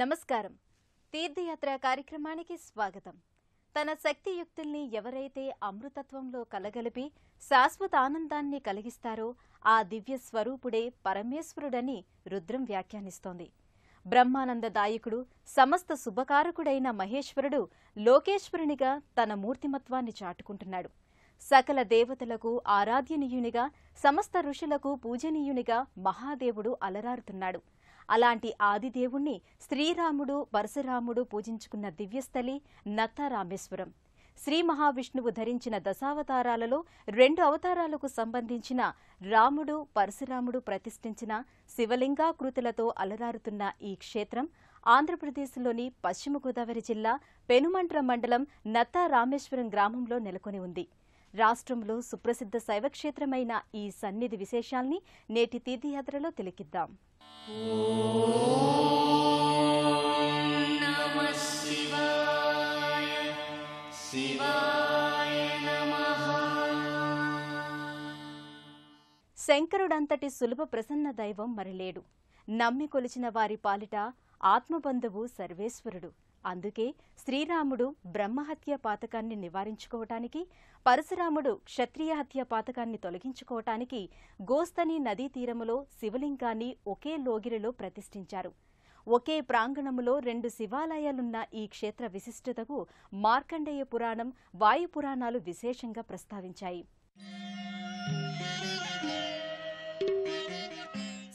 నమస్కారం. తీర్థయాత్ర కార్యక్రమానికి స్వాగతం. తన శక్తియుక్తుల్ని ఎవరైతే అమృతత్వంలో కలగలిపి శాశ్వత ఆనందాన్ని కలిగిస్తారో ఆ దివ్య స్వరూపుడే పరమేశ్వరుడని రుద్రం వ్యాఖ్యానిస్తోంది. బ్రహ్మానందదాయకుడు, సమస్త శుభకారకుడైన మహేశ్వరుడు లోకేశ్వరునిగా తన మూర్తిమత్వాన్ని చాటుకుంటున్నాడు. సకల దేవతలకు ఆరాధ్యనీయునిగా, సమస్త ఋషులకు పూజనీయునిగా మహాదేవుడు అలరారుతున్నాడు. అలాంటి ఆదిదేవుణ్ణి శ్రీరాముడు, పరశురాముడు పూజించుకున్న దివ్యస్థలి నత్తారామేశ్వరం. శ్రీ మహావిష్ణువు ధరించిన దశావతారాలలో 2 అవతారాలకు సంబంధించిన రాముడు, పరశురాముడు ప్రతిష్ఠించిన శివలింగాకృతులతో అలరారుతున్న ఈ క్షేత్రం ఆంధ్రప్రదేశ్లోని పశ్చిమ గోదావరి జిల్లా పెనుమంట్ర మండలం నత్తారామేశ్వరం గ్రామంలో నెలకొని ఉంది. రాష్ట్రంలో సుప్రసిద్ధ శైవక్షేత్రమైన ఈ సన్నిధి విశేషాల్ని నేటి తీర్థయాత్రలో తిలకిద్దాం. శంకరుడంతటి సులభ ప్రసన్న దైవం మరిలేడు. నమ్మి కొలిచిన వారి పాలిట ఆత్మబంధువు సర్వేశ్వరుడు. అందుకే శ్రీరాముడు బ్రహ్మహత్య పాతకాన్ని నివారించుకోవటానికి, పరశురాముడు క్షత్రియ హత్య పాతకాన్ని తొలగించుకోవటానికి గోస్తని నదీ తీరములో శివలింగాన్ని ఒకే లోగిరిలో ప్రతిష్ఠించారు. ఒకే ప్రాంగణములో 2 శివాలయాలున్న ఈ క్షేత్ర విశిష్టతకు మార్కండేయ పురాణం, వాయు పురాణాలు విశేషంగా ప్రస్తావించాయి.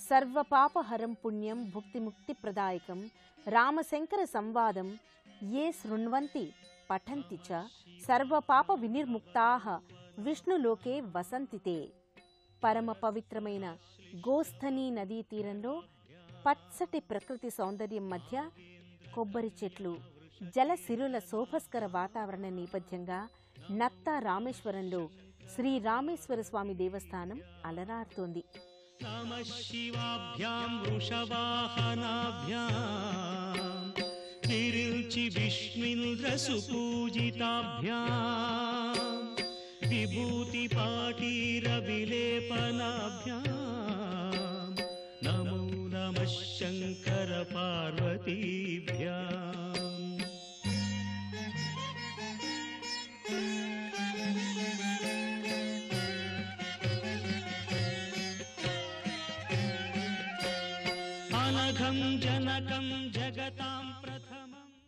సర్వపాపహరం పుణ్యం భుక్తిముక్తి ప్రదాయకం రామశంకర సంవాదం ఏ శృణ్వంతి పఠంతి చ సర్వపాప వినిర్ముక్తాః విష్ణులోకే వసంతితే. పరమ పవిత్రమైన గోస్థని నదీ తీరంలో పచ్చటి ప్రకృతి సౌందర్యం మధ్య కొబ్బరి చెట్లు, జలసిరుల శోభస్కర వాతావరణ నేపథ్యంగా నత్తా రామేశ్వరంలో శ్రీ రామేశ్వర స్వామి దేవస్థానం అలరారుతోంది. నమః శివాభ్యాం వృషవాహనాభ్యాం నిరిల్చి విష్ణుంద్ర సుపూజితాభ్యాం విభూతి పాటీర విలేపనాభ్యాం నమో నమః శంకర పార్వతీభ్యాం.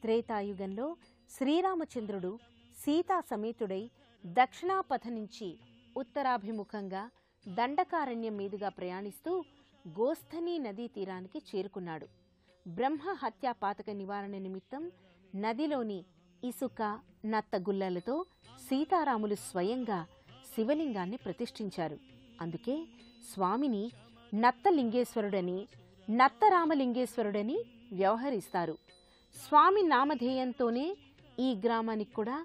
త్రేతాయుగంలో శ్రీరామచంద్రుడు సీతా సమేతుడై దక్షిణాపథ నుంచి ఉత్తరాభిముఖంగా దండకారణ్యం మీదుగా ప్రయాణిస్తూ గోస్థని నదీ తీరానికి చేరుకున్నాడు. బ్రహ్మ హత్యా పాతక నివారణ నిమిత్తం నదిలోని ఇసుక, నత్తగుల్లలతో సీతారాములు స్వయంగా శివలింగాన్ని ప్రతిష్ఠించారు. అందుకే స్వామిని నత్తలింగేశ్వరుడని, నత్తరామలింగేశ్వరుడని వ్యవహరిస్తారు. స్వామి నామధేయంతోనే ఈ గ్రామానికి కూడా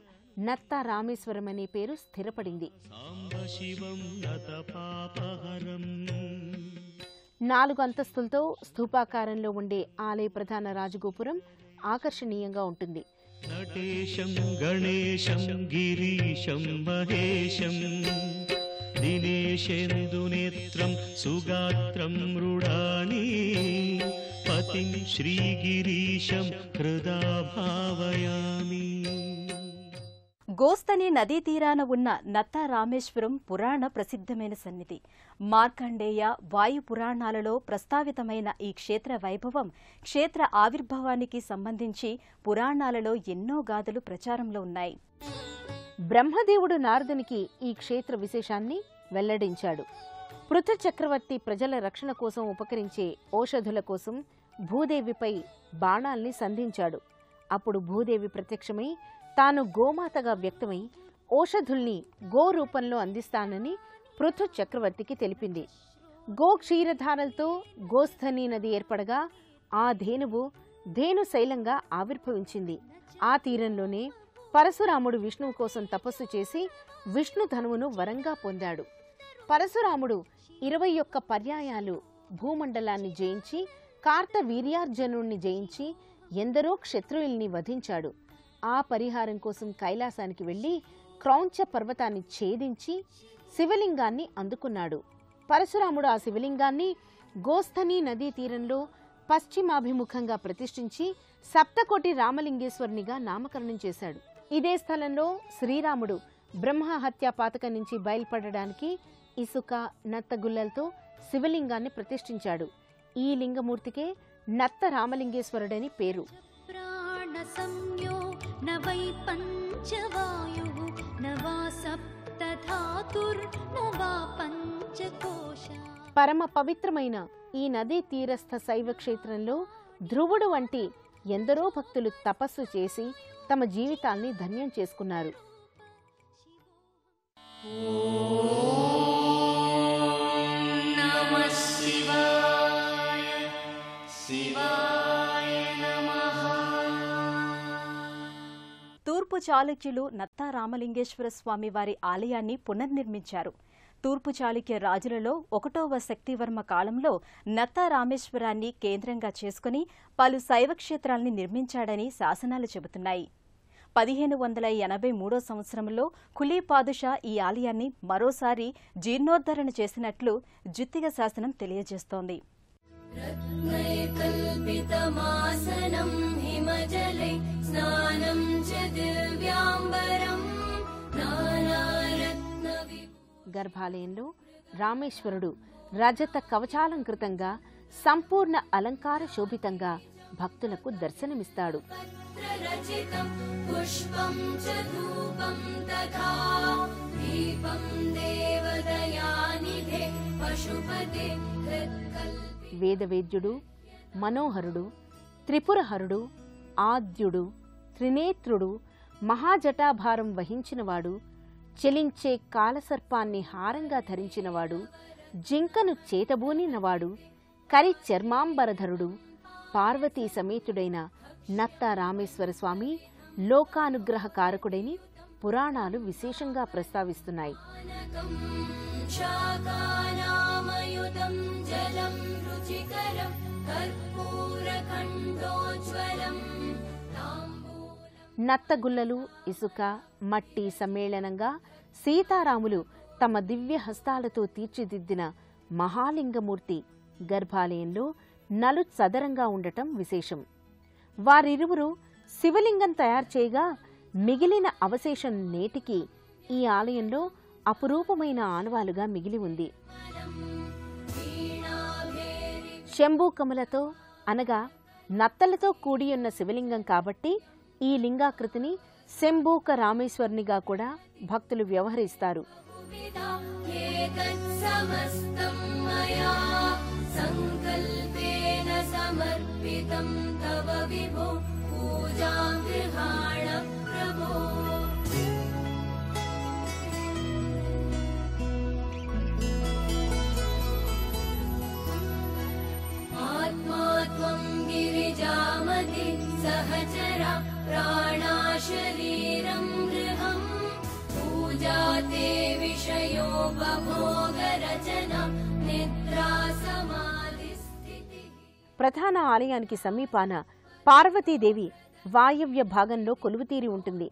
నత్తా రామేశ్వరం అనే పేరు స్థిరపడింది. 4 అంతస్తులతో స్థూపాకారంలో ఉండే ఆలయ ప్రధాన రాజగోపురం ఆకర్షణీయంగా ఉంటుంది. నటేశం గణేశం గిరీశం మహేశం దినేశేందు నేత్రం సుగాత్రం మృడాని పతిం శ్రీగిరీశం హృదా భావయామి. గోస్తని నదీ తీరాన ఉన్న నత్తారామేశ్వరం పురాణ ప్రసిద్ధమైన సన్నిధి. మార్కండేయ, వాయు పురాణాలలో ప్రస్తావితమైన ఈ క్షేత్ర వైభవం, క్షేత్ర ఆవిర్భావానికి సంబంధించి పురాణాలలో ఎన్నో గాథలు ప్రచారంలో ఉన్నాయి. బ్రహ్మదేవుడు నారదునికి ఈ క్షేత్ర విశేషాన్ని వెల్లడించాడు. పృథు చక్రవర్తి ప్రజల రక్షణ కోసం ఉపకరించే ఔషధుల కోసం భూదేవిపై బాణాల్ని సంధించాడు. అప్పుడు భూదేవి ప్రత్యక్షమై తాను గోమాతగా వ్యక్తమై ఔషధుల్ని గో రూపంలో అందిస్తానని పృథు చక్రవర్తికి తెలిపింది. గో క్షీరధారలతో గోస్థని నది ఏర్పడగా ఆ ధేనువు ధేనుశైలంగా ఆవిర్భవించింది. ఆ తీరంలోనే పరశురాముడు విష్ణువు కోసం తపస్సు చేసి విష్ణు ధనువును వరంగా పొందాడు. పరశురాముడు 21 పర్యాయాలు భూమండలాన్ని జయించి కార్తవీర్యార్జునుణ్ణి జయించి ఎందరో క్షత్రువుల్ని వధించాడు. ఆ పరిహారం కోసం కైలాసానికి వెళ్లి క్రౌంచ పర్వతాన్ని ఛేదించి శివలింగాన్ని అందుకున్నాడు. పరశురాముడు ఆ శివలింగాన్ని గోస్థని నదీ తీరంలో పశ్చిమాభిముఖంగా ప్రతిష్ఠించి సప్తకోటి రామలింగేశ్వరునిగా నామకరణం చేశాడు. ఇదే స్థలంలో శ్రీరాముడు బ్రహ్మ హత్యా పాతకం నుంచి బయల్పడడానికి ఇసుక నత్తగుల్లలతో శివలింగాన్ని ప్రతిష్ఠించాడు. ఈ లింగమూర్తికే నత్త రామలింగేశ్వరుడని పేరు. పరమ పవిత్రమైన ఈ నదీ తీరస్థ శైవ క్షేత్రంలో ధ్రువుడు వంటి ఎందరో భక్తులు తపస్సు చేసి తమ జీవితాల్ని ధన్యం చేసుకున్నారు. తూర్పు చాళుక్యులు నత్తా రామలింగేశ్వర స్వామి వారి ఆలయాన్ని పునర్నిర్మించారు. తూర్పు చాళుక్య రాజులలో 1వ శక్తివర్మ కాలంలో నత్తా రామేశ్వరాన్ని కేంద్రంగా చేసుకుని పలు శైవక్షేత్రాల్ని నిర్మించాడని శాసనాలు చెబుతున్నాయి. 1583 సంవత్సరంలో కులీ పాదుషా ఈ ఆలయాన్ని మరోసారి జీర్ణోద్ధరణ చేసినట్లు జుత్తిగ శాసనం తెలియజేస్తోంది. గర్భాలయంలో రామేశ్వరుడు రజత కవచాలంకృతంగా సంపూర్ణ అలంకార శోభితంగా భక్తులకు దర్శనమిస్తాడు. వేదవేద్యుడు, మనోహరుడు, త్రిపురహరుడు, ఆద్యుడు, త్రినేత్రుడు, మహాజటాభారం వహించినవాడు, చెలించే కాలసర్పాన్ని హారంగా ధరించినవాడు, జింకను చేతబూనినవాడు, కరి చర్మాంబరధరుడు, పార్వతీ సమేతుడైన నత్తా రామేశ్వర స్వామి లోకానుగ్రహ కారకుడని పురాణాలు విశేషంగా ప్రస్తావిస్తున్నాయి. నత్తగుల్లలు, ఇసుక, మట్టి సమ్మేళనంగా సీతారాములు తమ దివ్య హస్తాలతో తీర్చిదిద్దిన మహాలింగమూర్తి గర్భాలయంలో నలుచదరంగా ఉండటం విశేషం. వారిరువురు శివలింగం తయారు చేయగా మిగిలిన అవశేషం నేటికి ఈ ఆలయంలో అపురూపమైన ఆనవాలుగా మిగిలి ఉంది. శంభూకములతో అనగా నత్తలతో కూడియున్న శివలింగం కాబట్టి ఈ లింగాకృతిని శంభూక రామేశ్వరునిగా కూడా భక్తులు వ్యవహరిస్తారు. ప్రధాన ఆలయానికి సమీపాన పార్వతీదేవి వాయవ్య భాగంలో కొలువుతీరి ఉంటుంది.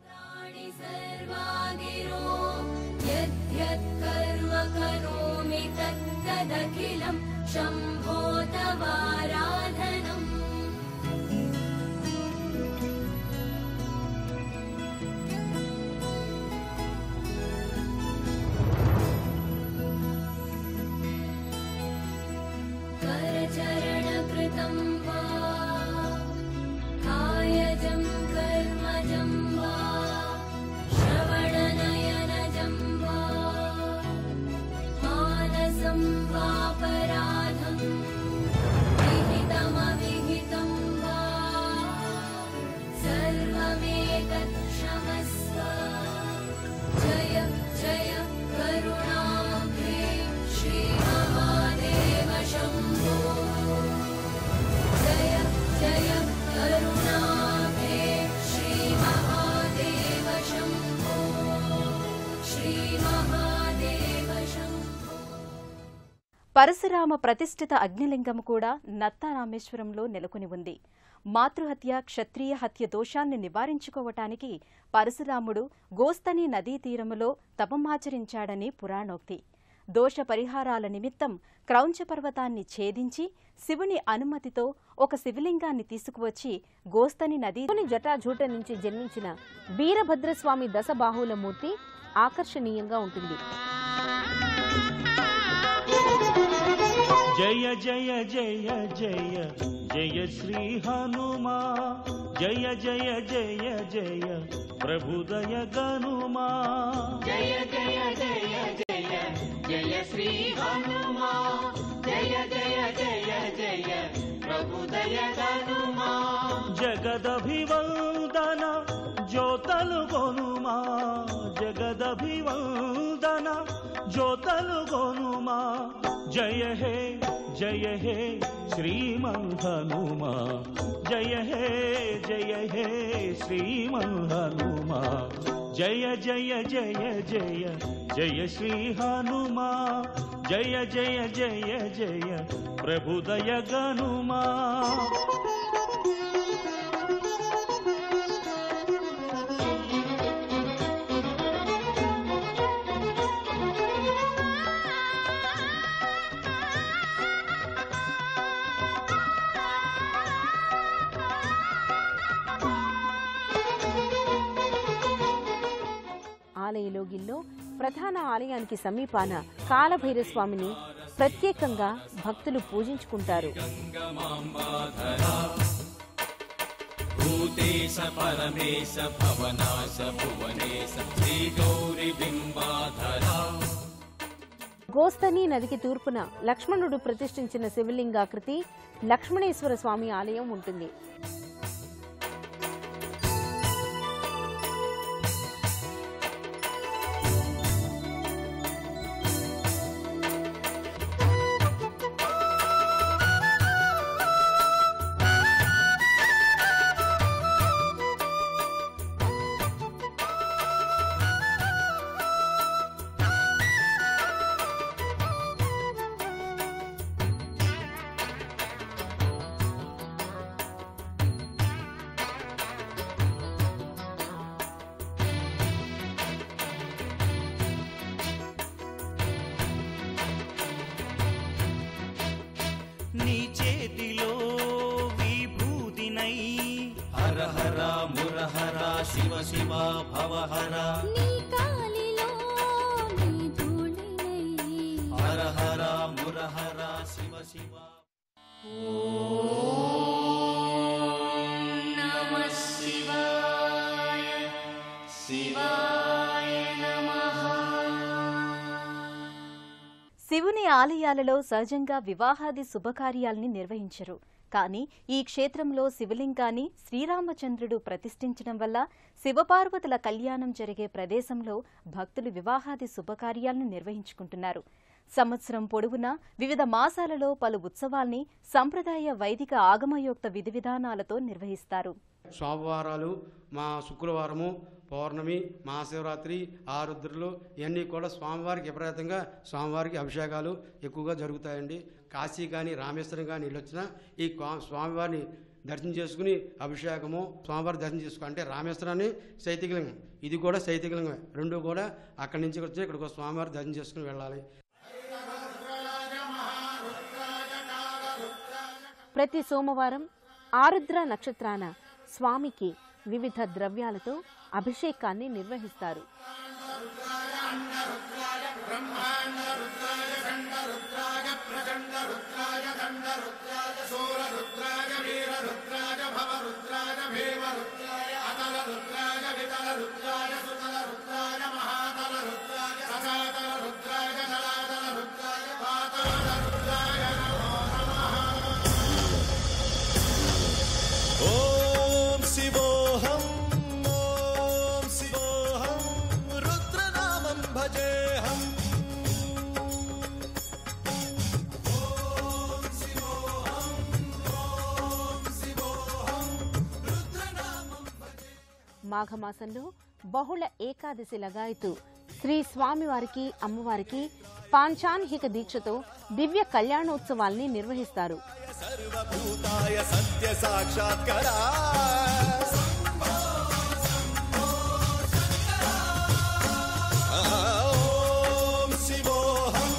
పరశురామ ప్రతిష్ఠిత అగ్నిలింగం కూడా నత్తా రామేశ్వరంలో నెలకొని ఉంది. మాతృహత్య, క్షత్రియ హత్య దోషాన్ని నివారించుకోవటానికి పరశురాముడు గోస్తని నదీ తీరములో తపమాచరించాడని పురాణోక్తి. దోష పరిహారాల నిమిత్తం క్రౌంచ పర్వతాన్ని ఛేదించి శివుని అనుమతితో ఒక శివలింగాన్ని తీసుకువచ్చి గోస్తని నదిలోని జటాజూట నుంచి జన్మించిన వీరభద్రస్వామి దశబాహువుల మూర్తి ఆకర్షణీయంగా ఉంటుంది. జయ జయ జయ జయ జయ శ్రీ హనుమా, జయ జయ జయ జయ ప్రభుదయ గనుమా, జయ జయ జయ జయ జయ శ్రీ హనుమా, జయ జయ జయ జయ ప్రభుదయ గనుమా. జగదభివందన జ్యోతలు గొనుమా, జగదభివందన జ్యోతలు గొనుమా. జయ హే శ్రీమన్ హనుమా, జయ హే శ్రీమన్ హనుమా. జయ జయ జయ జయ జయ శ్రీ హనుమా, జయ జయ జయ జయ ప్రభుదయ గనుమా. ఆలయలోగిల్లో ప్రధాన ఆలయానికి సమీపాన కాలభైరస్వామిని ప్రత్యేకంగా భక్తులు పూజించుకుంటారు. గోస్తని నదికి తూర్పున లక్ష్మణుడు ప్రతిష్ఠించిన శివలింగాకృతి లక్ష్మణేశ్వర స్వామి ఆలయం ఉంటుంది. నీ చేతిలో విభూతినై హర హర మురహర శివ శివ భవహర, నీ కాలిలో నీ ధూళినై హర హర మురహర శివ శివ. ఓం నమః శివాయ, శివాయ నమః. శివుని ఆలయాలలో సహజంగా వివాహాది శుభకార్యాల్ని నిర్వహించరు. కానీ ఈ క్షేత్రంలో శివలింగాన్ని శ్రీరామచంద్రుడు ప్రతిష్ఠించడం వల్ల శివపార్వతుల కళ్యాణం జరిగే ప్రదేశంలో భక్తులు వివాహాది శుభకార్యాలను నిర్వహించుకుంటున్నారు. సంవత్సరం పొడవునా వివిధ మాసాలలో పలు ఉత్సవాల్ని సంప్రదాయ వైదిక ఆగమయోక్త విధి విధానాలతో నిర్వహిస్తారు. సోమవారాలు, మా శుక్రవారము, పౌర్ణమి, మహాశివరాత్రి, ఆరుద్రులు ఇవన్నీ కూడా స్వామివారికి విపరీతంగా స్వామివారికి అభిషేకాలు ఎక్కువగా జరుగుతాయండి. కాశీ కానీ రామేశ్వరం కానీ వెళ్ళొచ్చినా ఈ స్వామివారిని దర్శనం చేసుకుని అభిషేకము స్వామివారి దర్శనం చేసుకో అంటే రామేశ్వరాన్ని శైతికలింగం, ఇది కూడా శైతికలింగమే, రెండు కూడా అక్కడి నుంచి వచ్చి ఇక్కడికి స్వామివారి దర్శనం చేసుకుని వెళ్ళాలి. ప్రతి సోమవారం ఆరుద్ర నక్షత్రాన స్వామికి వివిధ ద్రవ్యాలతో అభిషేకాన్ని నిర్వహిస్తారు. మాఘమాసంలో బహుళ ఏకాదశి లగాయతు శ్రీ స్వామివారికి అమ్మవారికి పాంచాన్హిక దీక్షతో దివ్య కళ్యాణోత్సవాల్ని నిర్వహిస్తారు. సర్వభూతాయ సత్య సాక్షాత్కారా ఓం శివోహం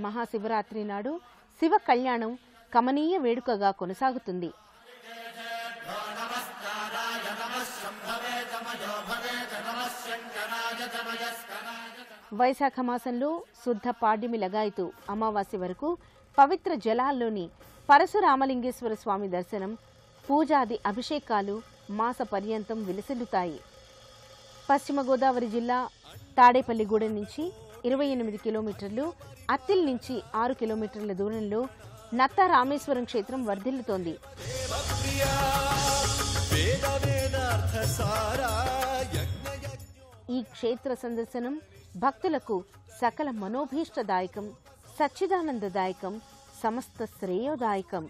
మహాశివరాత్రి నాడు శివ కళ్యాణం కమనీయ వేడుకగా కొనసాగుతుంది. వైశాఖ మాసంలో శుద్ధ పాడ్యమి లగాయతు అమావాస్య వరకు పవిత్ర జలాల్లోని పరశురామలింగేశ్వర స్వామి దర్శనం, పూజాది అభిషేకాలు మాస పర్యంతం విలసిల్లుతాయి. పశ్చిమ గోదావరి జిల్లా తాడేపల్లిగూడెం నుంచి 28 కిలోమీటర్లు, అత్తిల్ నుంచి 6 కిలోమీటర్ల దూరంలో నత్త రామేశ్వరం క్షేత్రం వర్ధిల్లుతోంది. ఈ క్షేత్ర సందర్శనం భక్తులకు సకల మనోభీష్టదాయకం, సచ్చిదానందదాయకం, సమస్త శ్రేయోదాయకం.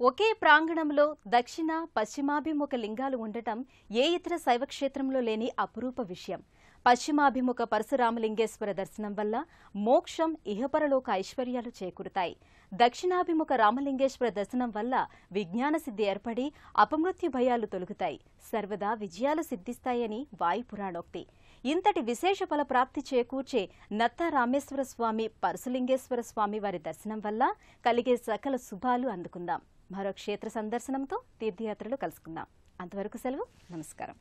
ఒకే ప్రాంగణంలో దక్షిణ పశ్చిమాభిముఖ లింగాలు ఉండటం ఏ ఇతర శైవక్షేత్రంలో లేని అపురూప విషయం. పశ్చిమాభిముఖ పరశురామలింగేశ్వర దర్శనం వల్ల మోక్షం, ఇహపరలోక ఐశ్వర్యాలు చేకూరుతాయి. దక్షిణాభిముఖ రామలింగేశ్వర దర్శనం వల్ల విజ్ఞాన సిద్ధి ఏర్పడి అపమృత్యు భయాలు తొలగుతాయి, సర్వదా విజయాలు సిద్ధిస్తాయని వాయుపురాణోక్తి. ఇంతటి విశేష ఫల ప్రాప్తి చేకూర్చే నత్త రామేశ్వర స్వామి, పరశులింగేశ్వర స్వామి వారి దర్శనం వల్ల కలిగే సకల శుభాలు అందుకుందాం. మరో క్షేత్ర సందర్శనంతో తీర్థయాత్రలు కలుసుకుందాం. అంతవరకు సెలవు. నమస్కారం.